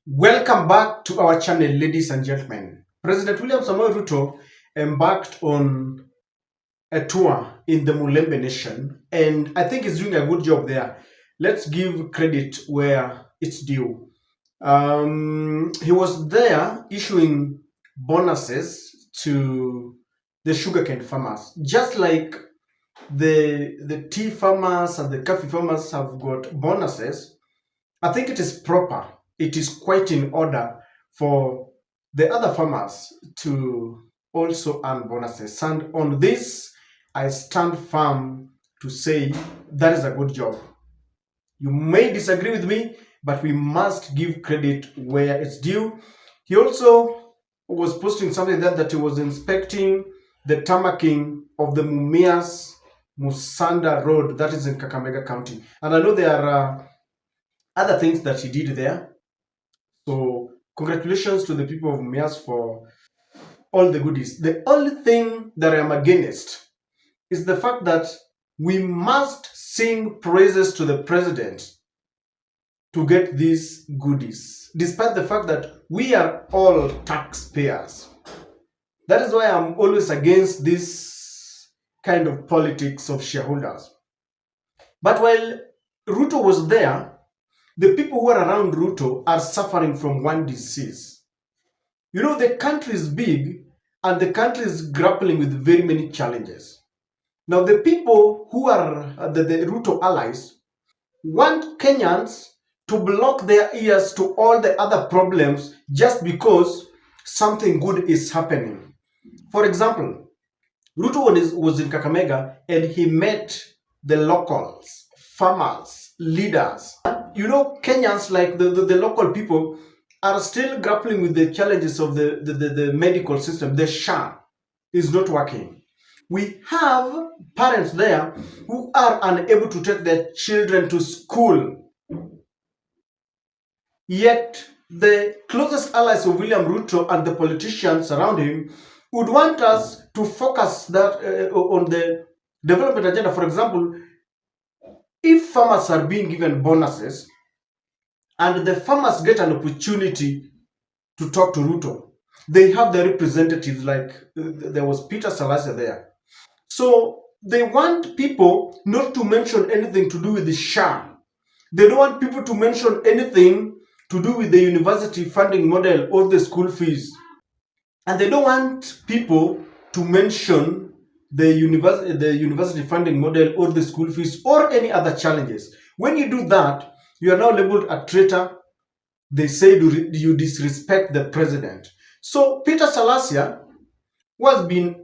Welcome back to our channel, ladies and gentlemen. President William Samoei Ruto embarked on a tour in the Mulembe Nation, and I think he's doing a good job there. Let's give credit where it's due. He was there issuing bonuses to the sugarcane farmers, just like the tea farmers and the coffee farmers have got bonuses. I think it is proper. It is quite in order for the other farmers to also earn bonuses. And on this, I stand firm to say that is a good job. You may disagree with me, but we must give credit where it's due. He also was posting something that he was inspecting the tarmacking of the Mumias Musanda Road, that is in Kakamega County. And I know there are other things that he did there. So congratulations to the people of Mumias for all the goodies. The only thing that I am against is the fact that we must sing praises to the president to get these goodies, despite the fact that we are all taxpayers. That is why I'm always against this kind of politics of shareholders. But while Ruto was there, the people who are around Ruto are suffering from one disease. You know, the country is big and the country is grappling with very many challenges. Now, the people who are the Ruto allies want Kenyans to block their ears to all the other problems just because something good is happening. For example, Ruto was in Kakamega and he met the locals, farmers, leaders. You know, Kenyans, like the local people, are still grappling with the challenges of the medical system. The SHA is not working. We have parents there who are unable to take their children to school. Yet, the closest allies of William Ruto and the politicians around him would want us to focus that on the development agenda. For example, if farmers are being given bonuses and the farmers get an opportunity to talk to Ruto, they have their representatives, like there was Peter Salasya there. So they want people not to mention anything to do with the SHA. They don't want people to mention anything to do with the university funding model or the school fees. And they don't want people to mention the university funding model or the school fees or any other challenges. When you do that, you are now labeled a traitor. They say you disrespect the president. So Peter Salasya was been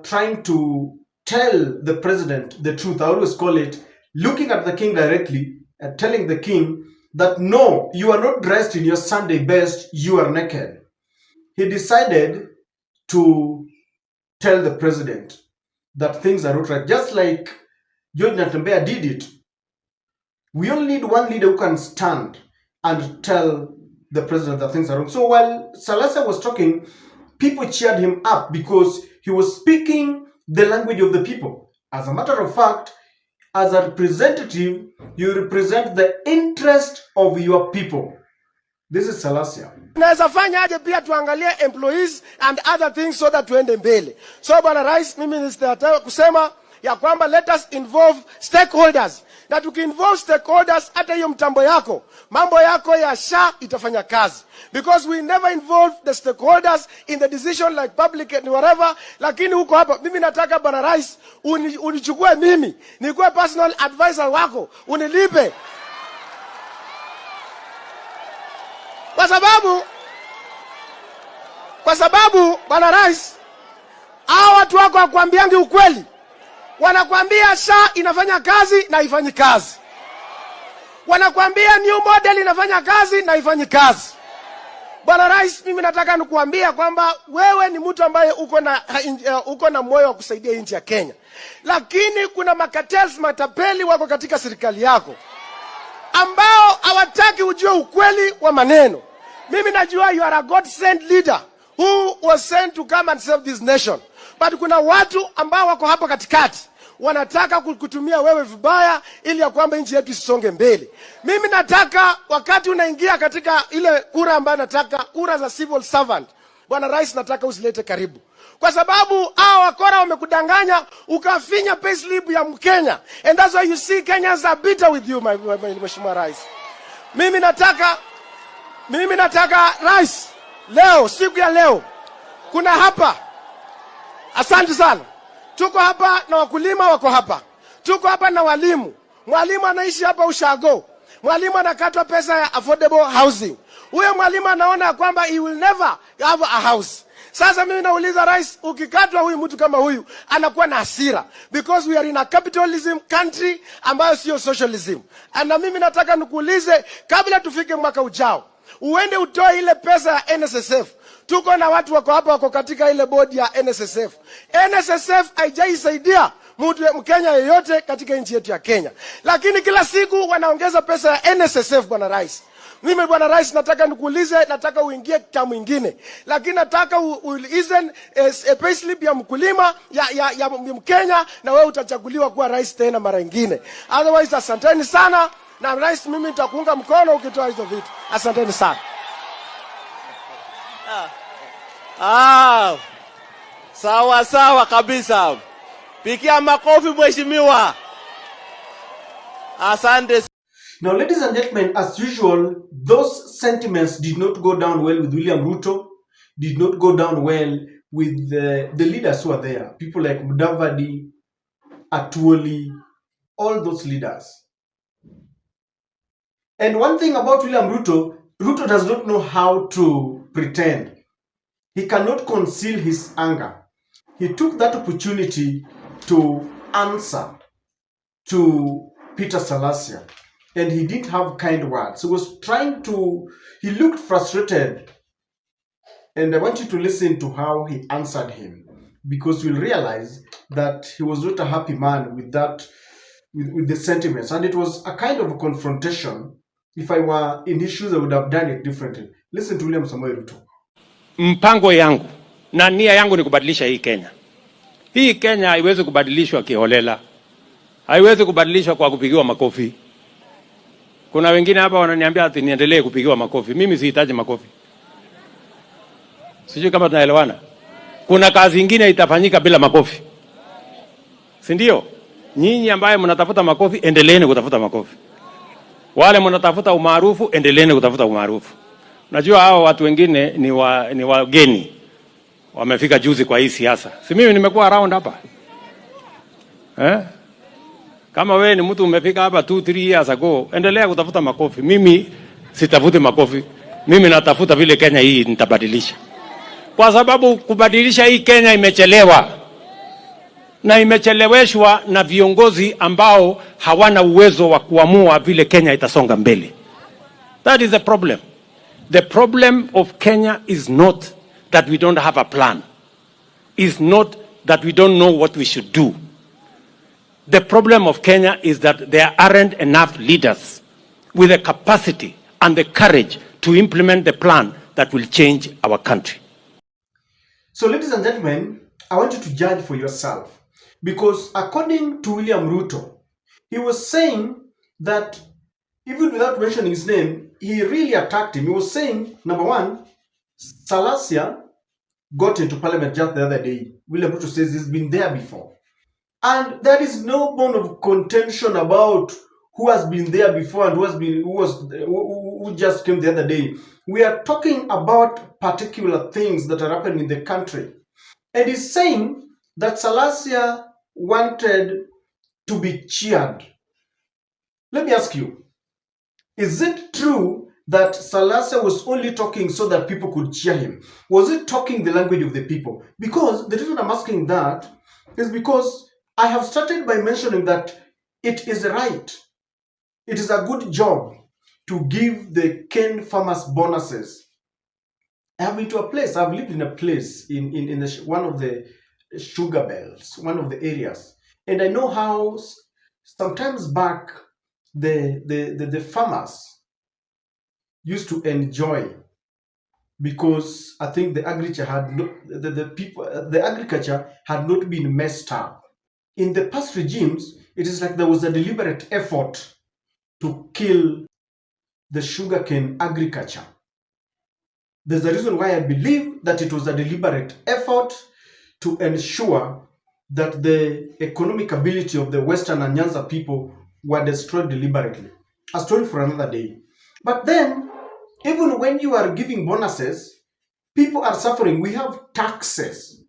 trying to tell the president the truth. I always call it looking at the king directly and telling the king that no, you are not dressed in your Sunday best, you are naked. He decided to tell the president that things are not right, just like George Natembeya did it. We only need one leader who can stand and tell the president that things are wrong. So while Salasya was talking, people cheered him up because he was speaking the language of the people. As a matter of fact, as a representative, you represent the interest of your people. This is Salasya. Naweza fanya aje pia tuangalie employees and other things so that tuende mbele. So Bwana Rais, mimi nistataka kusema ya kwamba let us involve stakeholders. Na tukiinvolve stakeholders, hata hiyo mtambo yako, mambo yako ya SHA itafanya kazi. Because we never involve the stakeholders in the decision like public and whatever. Lakini huko hapa, mimi nataka Bwana Rais, unichukue mimi, nikuwe personal advisor wako, unilipe. Kwa sababu Bwana Rais, hao watu wako wakwambiangi ukweli. Wanakwambia SHA inafanya kazi na haifanyi kazi. Wanakwambia new model inafanya kazi na haifanyi kazi. Bwana Rais, mimi nataka nikuambia kwamba wewe ni mtu ambaye uko na moyo wa kusaidia nchi ya Kenya. Lakini kuna makatels, matapeli wako katika serikali yako ambao hawataki ujue ukweli wa maneno. Mimi najua you are a God sent leader who was sent to come and save this nation. But kuna watu ambao wako hapa katikati wanataka kutumia wewe vibaya ili ya kwamba nchi yetu isonge mbele. Mimi nataka wakati unaingia katika ile kura ambayo nataka, kura za civil servant, Bwana Rais, nataka usilete karibu. Kwa sababu hao wakora wamekudanganya ukafinya payslip ya Mkenya. And that's why you see Kenyans are bitter with you, Mheshimiwa Rais. Mimi nataka Rais, leo, siku ya leo, kuna hapa, asante sana, tuko hapa na wakulima wako hapa, tuko hapa na walimu. Mwalimu anaishi hapa Ushago, mwalimu anakatwa pesa ya affordable housing. Huyo mwalimu anaona kwamba he will never have a house. Sasa mimi nauliza Rais, ukikatwa huyu mtu kama huyu anakuwa na hasira, because we are in a capitalism country ambayo sio socialism. Na mimi nataka nikuulize, kabla tufike mwaka ujao, uende utoe ile pesa ya NSSF. Tuko na watu wako hapa, wako katika ile bodi ya NSSF. NSSF haijaisaidia mtu Mkenya yeyote katika nchi yetu ya Kenya, lakini kila siku wanaongeza pesa ya NSSF. Bwana Rais, mimi Bwana Rais, nataka nikuulize, nataka uingie kitamu mwingine, lakini nataka uizen payslip ya mkulima ya Mkenya, na wewe utachaguliwa kuwa rais tena mara nyingine. Otherwise, asanteni sana, na Rais, mimi nitakuunga mkono ukitoa hizo vitu. Asanteni sana. Sawa kabisa. Pikia makofi mheshimiwa. Asante. Now, ladies and gentlemen, as usual, those sentiments did not go down well with William Ruto, did not go down well with the leaders who are there. People like Mudavadi, Atuoli, all those leaders. And one thing about William Ruto, Ruto does not know how to pretend. He cannot conceal his anger. He took that opportunity to answer to Peter Salasya, and he didn't have kind words. He was he looked frustrated, and I want you to listen to how he answered him, because you'll realize that he was not a happy man with the sentiments, and it was a kind of a confrontation. If I were in his shoes, I would have done it differently. Listen to William Samoei Ruto. Mpango yangu na nia yangu ni kubadilisha hii Kenya. Hii Kenya haiwezi kubadilishwa kiholela. Haiwezi kubadilishwa kwa kupigiwa makofi. Kuna wengine hapa wananiambia ati niendelee kupigiwa makofi. Mimi sihitaji makofi. Sijui kama tunaelewana. Kuna kazi nyingine itafanyika bila makofi. Si ndio? Nyinyi ambaye mnatafuta makofi, endeleeni kutafuta makofi. Wale mnatafuta umaarufu, endeleeni kutafuta umaarufu. Najua hao watu wengine ni wageni. Wamefika juzi kwa hii siasa. Si mimi nimekuwa around hapa. Kama wewe ni mtu umefika hapa 2-3 years ago, endelea kutafuta makofi. Mimi sitafuti makofi. Mimi natafuta vile Kenya hii nitabadilisha. Kwa sababu kubadilisha hii Kenya imechelewa. Na imecheleweshwa na viongozi ambao hawana uwezo wa kuamua vile Kenya itasonga mbele. That is the problem. The problem of Kenya is not that we don't have a plan. It's not that we don't know what we should do. The problem of Kenya is that there aren't enough leaders with the capacity and the courage to implement the plan that will change our country. So, ladies and gentlemen, I want you to judge for yourself. Because according to William Ruto, he was saying that, even without mentioning his name, he really attacked him. He was saying, number one, Salasya got into parliament just the other day. William Ruto says he's been there before. And there is no bone of contention about who has been there before and who just came the other day. We are talking about particular things that are happening in the country. And he's saying that Salasya wanted to be cheered. Let me ask you, is it true that Salasya was only talking so that people could cheer him? Was it talking the language of the people? Because the reason I'm asking that is because I have started by mentioning that it is right. It is a good job to give the cane farmers bonuses. I have been to a place, I've lived in a place in one of the sugar belts, one of the areas. And I know how sometimes back the farmers used to enjoy, because I think the agriculture had not been messed up. in the past regimes, it is like there was a deliberate effort to kill the sugarcane agriculture. There's a reason why I believe that it was a deliberate effort to ensure that the economic ability of the Western and Nyanza people were destroyed deliberately. A story for another day. But then, even when you are giving bonuses, people are suffering. We have taxes,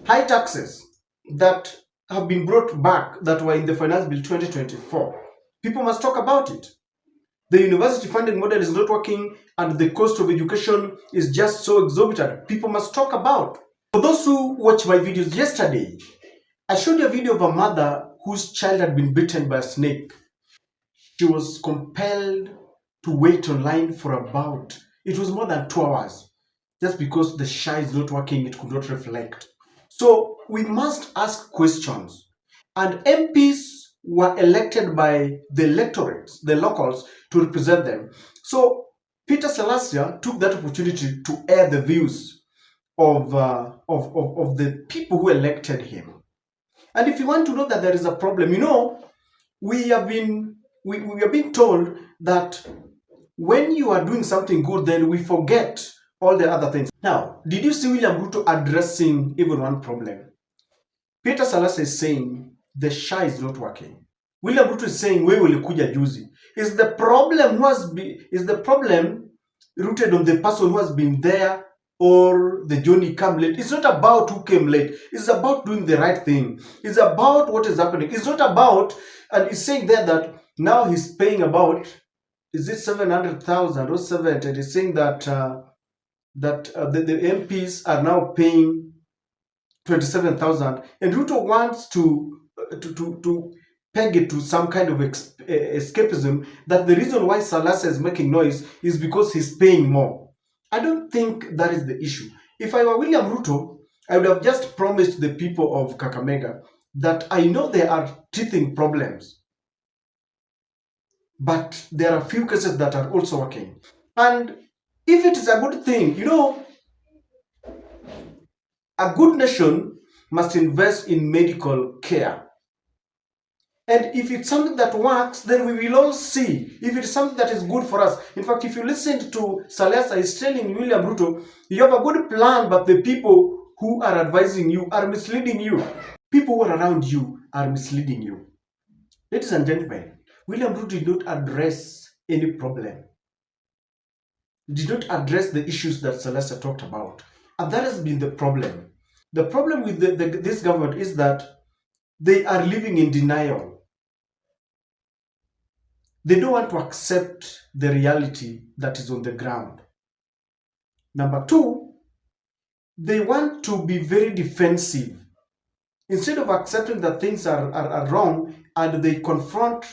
high taxes that have been brought back that were in the Finance Bill 2024. People must talk about it. The university funding model is not working and the cost of education is just so exorbitant. People must talk about. For those who watched my videos yesterday, I showed you a video of a mother whose child had been bitten by a snake. She was compelled to wait online for about, it was more than 2 hours, just because the SHA is not working, it could not reflect. So we must ask questions. And MPs were elected by the electorates, the locals, to represent them. So Peter Selassie took that opportunity to air the views of the people who elected him. And if you want to know that there is a problem, we are being told that when you are doing something good, then we forget all the other things. Now, did you see William Ruto addressing even one problem? Peter Selassie is saying the SHA is not working. William Ruto is saying wewe ulikuja juzi. Is the problem rooted on the person who has been there or the Johnny come late? It's not about who came late. It's about doing the right thing. It's about what is happening. It's not about, and he's saying there that now he's paying about, is it 700,000 or 70? And he's saying that the MPs are now paying 27,000, and Ruto wants to peg it to some kind of escapism, that the reason why Selassie is making noise is because he's paying more. I don't think that is the issue. If I were William Ruto, I would have just promised the people of Kakamega that I know there are teething problems, but there are a few cases that are also working. And if it is a good thing, a good nation must invest in medical care. And if it's something that works, then we will all see if it's something that is good for us. In fact, if you listen to Selassie, he's telling William Ruto, you have a good plan, but the people who are advising you are misleading you. People who are around you are misleading you. Ladies and gentlemen, William Ruto did not address any problem. Did not address the issues that Selassie talked about. And that has been the problem. The problem with this government is that they are living in denial. They don't want to accept the reality that is on the ground. Number two, they want to be very defensive. Instead of accepting that things are wrong and they confront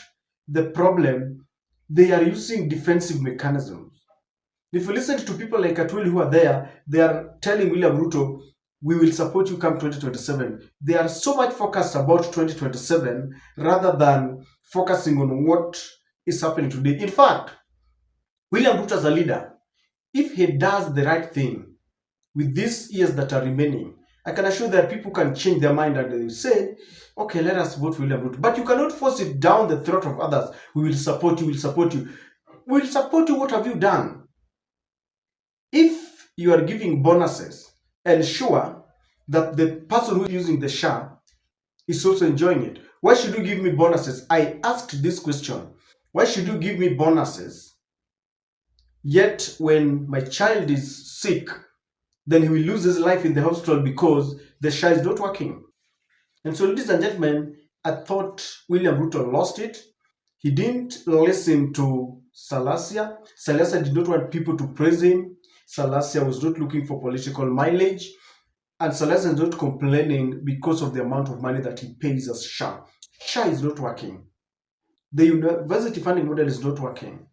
the problem, they are using defensive mechanisms. If you listen to people like Atwili who are there, they are telling William Ruto, we will support you come 2027. They are so much focused about 2027 rather than focusing on what is happening today. In fact, William Ruto as a leader, if he does the right thing with these years that are remaining, I can assure that people can change their mind and they say, okay, let us vote William Ruto. But you cannot force it down the throat of others. We will support you, we will support you. We will support you, what have you done? If you are giving bonuses, ensure that the person who is using the SHA is also enjoying it. Why should you give me bonuses? I asked this question. Why should you give me bonuses? Yet when my child is sick, then he will lose his life in the hospital because the SHA is not working. And so, ladies and gentlemen, I thought William Ruto lost it. He didn't listen to Selassie. Selassie did not want people to praise him. Selassie was not looking for political mileage. And Selassie is not complaining because of the amount of money that he pays as SHA. SHA is not working. The university funding model is not working.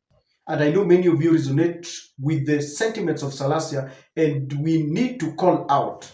And I know many of you resonate with the sentiments of Selassie, and we need to call out